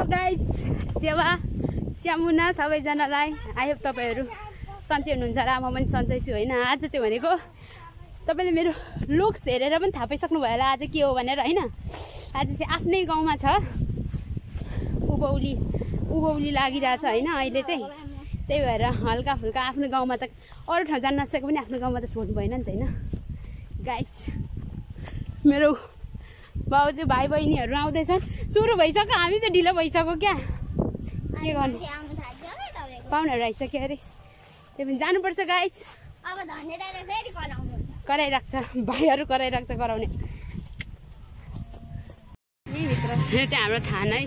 Hello guys, सेवा स्यामुना सबैजनालाई। I hope तपाईँहरू सन्चै हुनुहुन्छ र म पनि सन्चै छु होइन। आज चाहिँ भनेको तपाईँले मेरो लुक्स हेरेर पनि थाहा पाइसक्नु भयो होला आज के हो भनेर होइन। आज चाहिँ आफ्नै गाउँमा छ, उभौली लागिरहेछ होइन अहिले चाहिँ। त्यही भएर हल्का फुल्का आफ्नो गाउँमा त अरू ठाउँ जान नसकेको पनि आफ्नो गाउँमा त छोड्नु भएन नि त होइन। गाइज मेरो बाउजू भाइ बहिनीहरू आउँदैछन्। सुरु भइसक्यो, हामी चाहिँ ढिलो भइसक्यो क्या, के गर्नु। पाहुनाहरू आइसक्यो अरे, त्यही पनि जानुपर्छ गाइज। कराइरहेको छ भाइहरू, कराइरहेको छ कराउने। यो चाहिँ हाम्रो थाना है,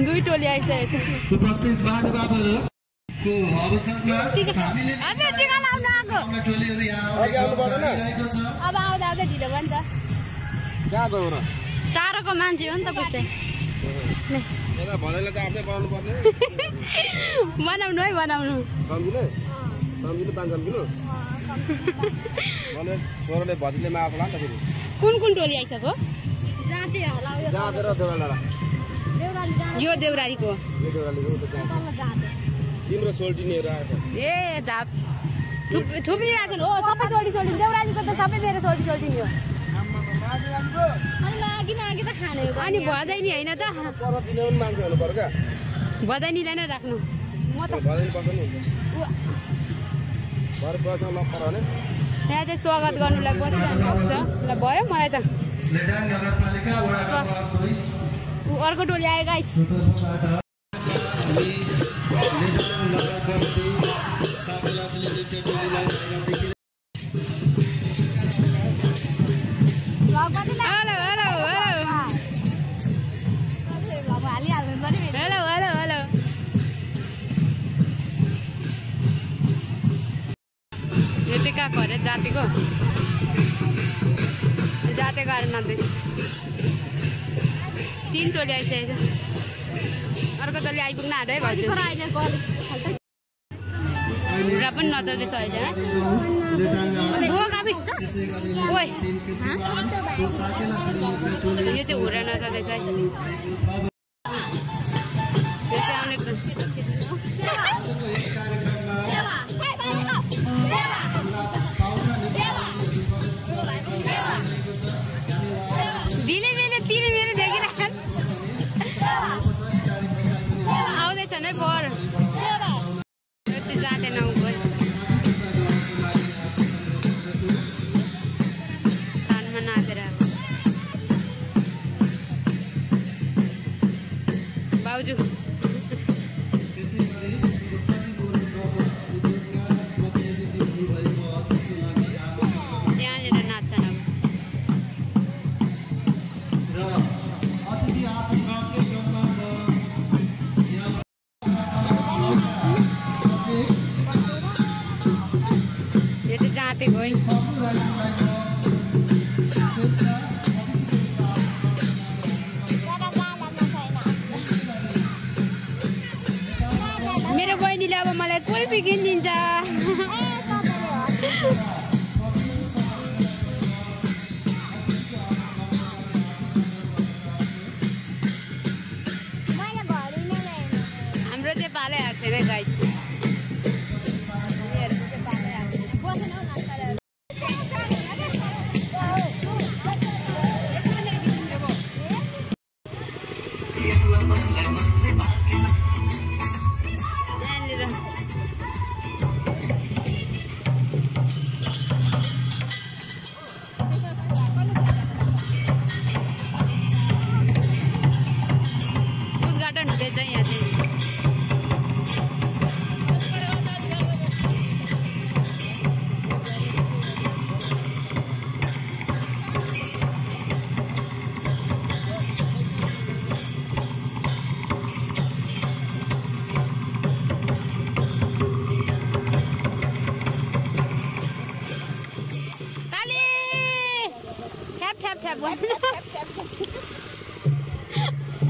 दुई टोली आइसकेको छ। उपस्थित महानुभावहरुको अवसरमा हामीले टिका लाउन आएको। टोलीहरु यहाँ आइरहेको छ। अब आउँदा आउँदा ढिलो भयो नि त। कहाँ गयो र? टाढोको मान्छे हो नि त पुग्छ। एला भनेले त आफै बनाउनु पर्ने। बनाउनु है, बनाउनु। सम्झिले 500 किलो। भने छोराले भतिले माग होला नि त फेरि। कुन टोली आइसक्यो? जाति होला यो। जाँदै र देउराली। यो देउरालीको। यो देउरालीको त जाँदै। तिम्रो सोल्टिनीहरु आएको छ। ए झाप थुप्रिरहेको छ। हो सबै सोल्टी देउरालीको त सबै मेरो सोल्टी हो। मागी त खाने हो। अनि भदैनी होइन त? पर दिने पनि मान्छे हुनु पर्छ क्या। भदैनीलाई नै राख्नु। म त भदैनी पर्छ नि हुन्छ। भर बस्न नपराउने। यहाँ चाहिँ स्वागत गर्नुलाई बसिरहनु भएको छ। ल भयो मलाई त। लेडाङ नगरपालिका वडा नम्बर 2 अर्को टोली आयो गाइस। हेलो यो चाहिँ कहाँको अरे? जातिको गाडी मान्दैछ। 3 टोली आइसकेको छ। अर्को टोली आइपुग्न आँट्यो है भाउजू। हुरा पनि नचल्दैछ अहिले। यो चाहिँ हुरा नचल्दैछ है। यो चाहिँ आउने दिले मेरो तिमी मेरो देखिरहेछन् आउँदैछन् है पर। यो चाहिँ जाँदैन कानमा नाचेर बाउजू त्यहाँनिर नाच्छन्। अब यो चाहिँ जाँतेको है। मेरो बहिनीले अब मलाई कुल्फी किनिदिन्छ। हाम्रो चाहिँ पालै आएको छैन गाइस। उद्घाटन हुँदैछ यहाँ चाहिँ।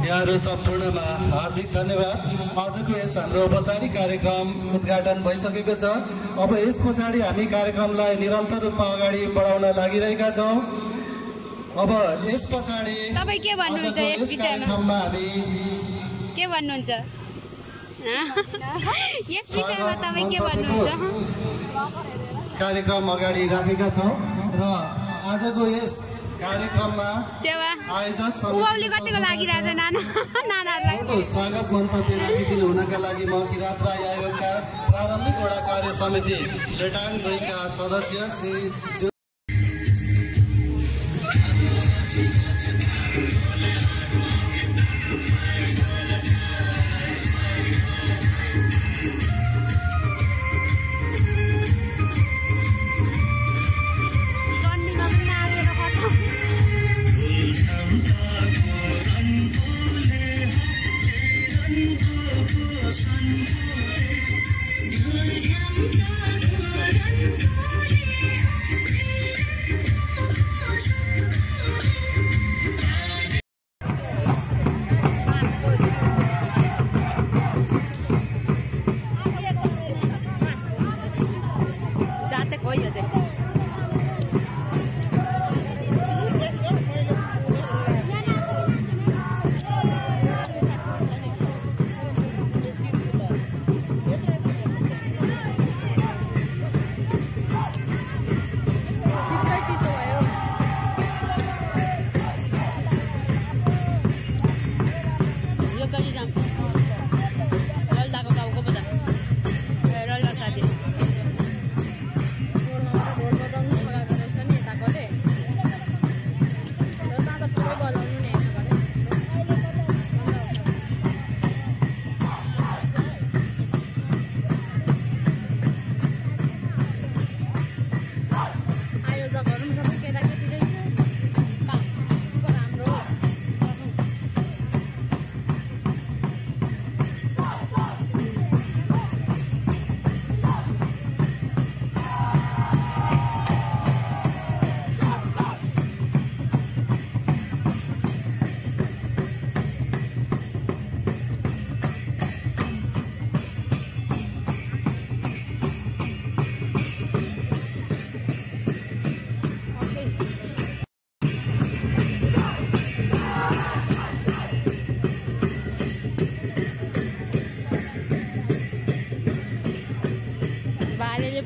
यहाँहरू सम्पूर्णमा हार्दिक धन्यवाद। आजको यस हाम्रो औपचारिक कार्यक्रम उद्घाटन भइसकेको छ। अब यस पछाडि हामी कार्यक्रमलाई निरन्तर रूपमा अगाडि बढाउन लागिरहेका छौँ। अब यस पछाडि तपाईँ के भन्नुहुन्छ यस विषयमा? कार्यक्रममा हामी के भन्नुहुन्छ यस विषयमा तपाईँ के भन्नुहुन्छ? कार्यक्रम अगाडि राखेका छौँ र आजको यस कार्यक्रममा सेवा आयोजक उभौली कतिको लागिरहेछ नानाहरूलाई स्वागत मन्तव्य राखिदिनु हुनका लागि म किरात राई आयोगका प्रारम्भिक वडा कार्य समिति लेटाङ 2 का सदस्य श्री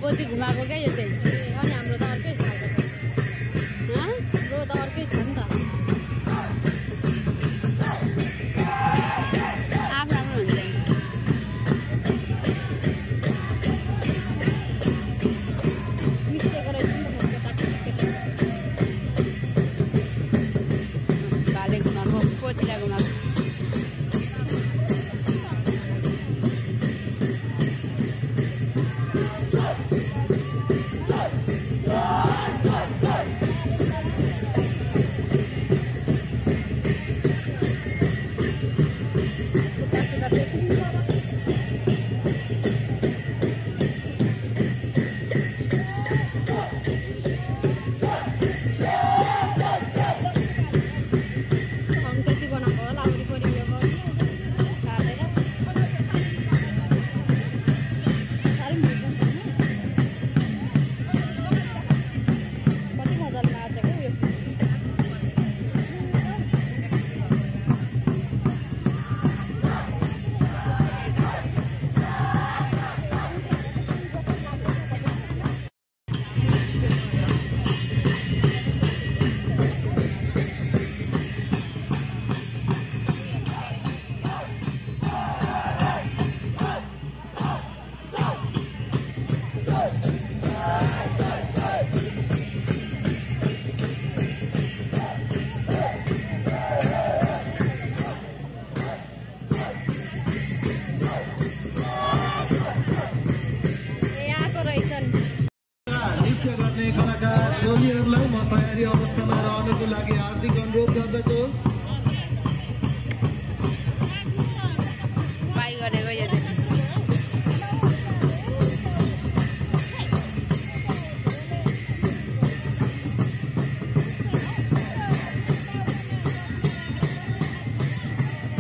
पोती घुमाएको क्या यो चाहिँ अनि हाम्रो त अर्कै छ हाम्रो त अर्कै छ नि त आफ्नो आफ्नो हुन्छ मिस्टेक रहेछ भाले घुमाएको पोतीलाई घुमाएको टोलीहरूलाई म तयारी अवस्थामा रहनको लागि हार्दिक अनुरोध गर्दछु।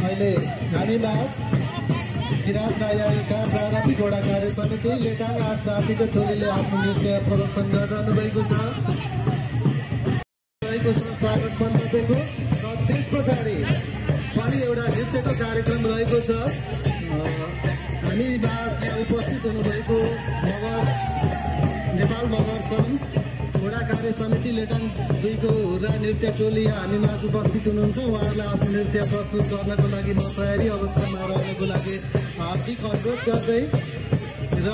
अहिले हामीमाझ किरात राई आयोगका प्रारम्भिक वडा कार्य समिति लेटाङ 8 जातिको टोलीले आफ्नो नृत्य प्रदर्शन गरिरहनु भएको छ। रहेको छ स्वागत मन्तव्यको र त्यस पछाडि पनि एउटा नृत्यको कार्यक्रम रहेको छ। हामी माझ उपस्थित हुनुभएको नेपाल मगर सङ्घ घोडा कार्य समिति लेटाङ 2 को हुर्रा नृत्य टोली हामी माझ उपस्थित हुनुहुन्छ। उहाँहरूलाई आफ्नो नृत्य प्रस्तुत गर्नको लागि म तयारी अवस्थामा रहनको लागि हार्दिक अनुरोध गर्दै र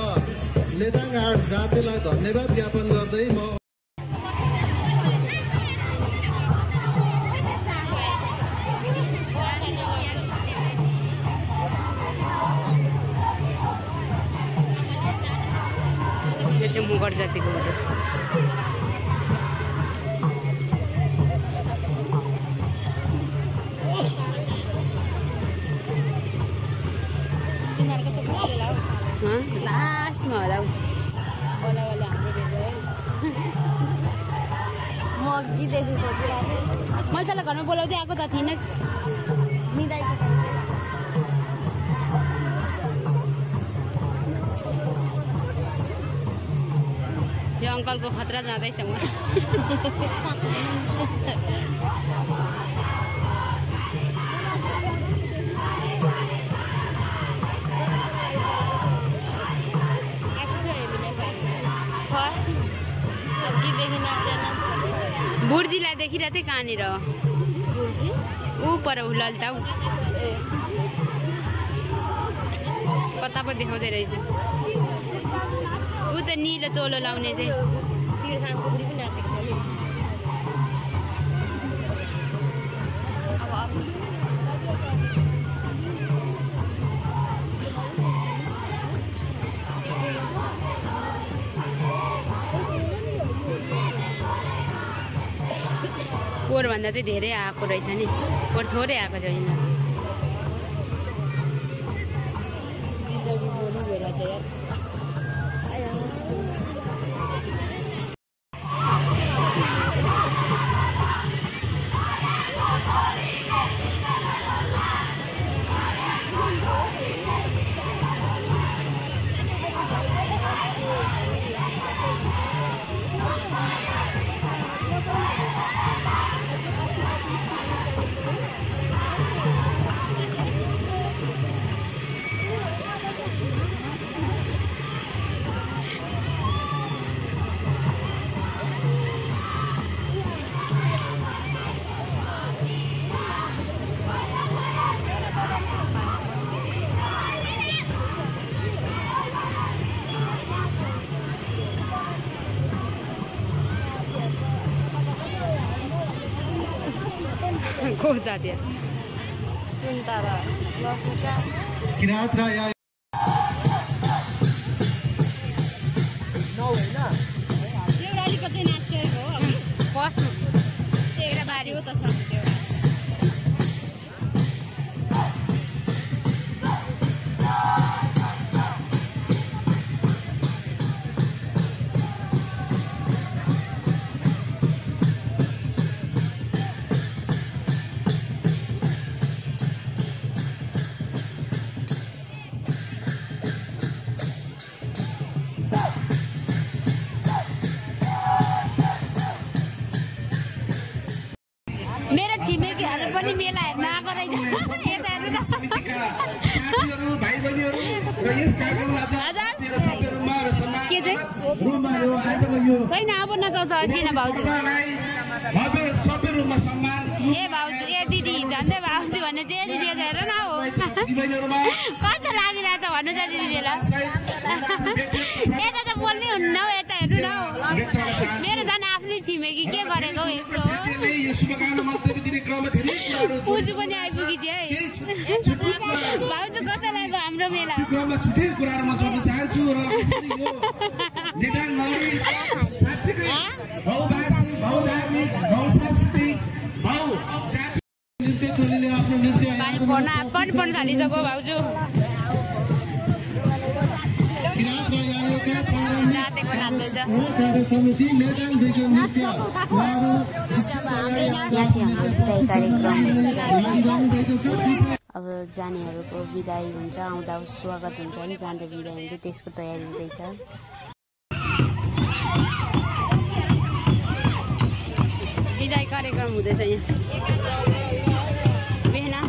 लेटाङ आर्ट जातिलाई धन्यवाद ज्ञापन गर्दै म मुगर जातिको हो। लास्टमा होला बोला हाम्रो म अघि देख्नु खोजिरहेको मैले तँलाई घरमा बोलाउँदै आएको त थिइनँ। यो अङ्कलको खतरा जाँदैछ म बुर्जीलाई देखिरहेको थिएँ कहाँनिर ऊ पर ललिता कता पो देखाउँदै रहेछ ऊ त निलो चोलो लाउने चाहिँ पोहोरभन्दा चाहिँ धेरै आएको रहेछ नि पोहोर थोरै आएको छैन। जिन्दगी बोली भएर चाहिँ यार को साथी सुनतारा किरात राय देउरालीको चाहिँ नाचिएको हो फर्स्ट एउटा बारी हो त सब पनि मेला हेर्न आएको रहेछ यता हेर्नु न समितिका साथीहरु भाइ बहिनीहरु र यस कार्यक्रम आज मेरो सबैहरुमा र सम्मान के चाहिँ रुममा यो आजको यो छैन अब नचाउँछ किन भाउजू भव्य सबैहरुमा सम्मान ए भाउजू ए दिदी झन्डै भाउजू भन्ने चाहिँ दिदी हेर न हो दिदीहरुमा कस्तो लागिरहेछ भन्नु त दिदीलाई यता त बोल्नै हुन्न हौ यता हेर्नु न हौ मेरो झन् आफ्नै छिमेकी के गरेको हौ यस्तो यो शुभकामना मन्तव्य दिने क्रममा धेरै कुराहरु पूजु पनि आइपुगी है भाउजू कस्तो लाग्यो हाम्रो मेला क्रममा छुट्टै कुराहरुमा जोड्न चाहन्छु र यसरी यो लेटाङ नगरी साच्चै बहुभाषी बहुधार्मिक बहुसांस्कृतिक बहु जाति नृत्य टोलीले आफ्नो नृत्य पानी पर्न थालिसक्यो भाउजू किरात राय आयोगका प्रारम्भिक जातेको नाच्दैछ कार्य समिति लेटाङ 2 को नृत्य अब जानेहरूको बिदाई हुन्छ आउँदा स्वागत हुन्छ नि जाँदा बिदाई हुन्छ त्यसको तयारी हुँदैछ। बिदाई कार्यक्रम हुँदैछ यहाँ बेहना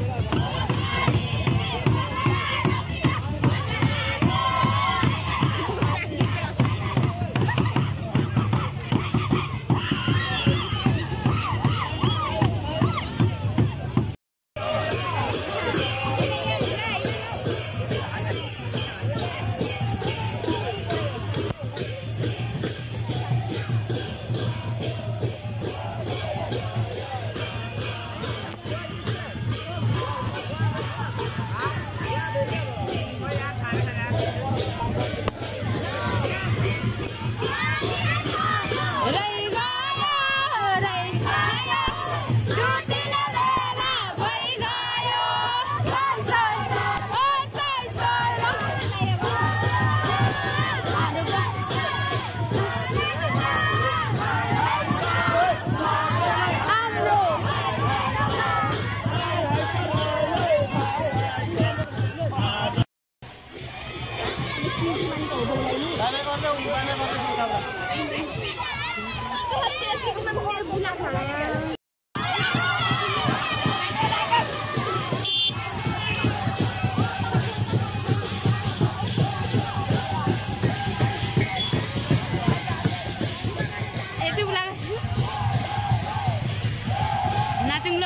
नाचौँ ल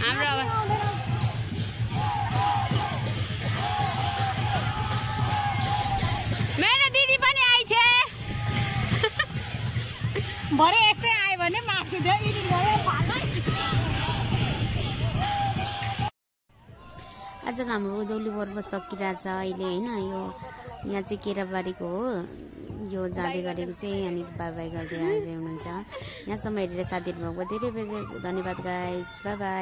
हाम्रो अब मेरो दिदी पनि आइछ भरे यस्तै आयो भने मासु दियो इडिङ भयो आजको हाम्रो उधौली पर्व सकिरहेछ अहिले होइन यो यहाँ चाहिँ केराबारीको हो यो जाँदै गरेको चाहिँ अनि बाई बाई गर्दै आउँदै हुनुहुन्छ यहाँसम्म हेरेर साथ दिनुभएको धेरै धेरै धन्यवाद गाइस बाई बाई।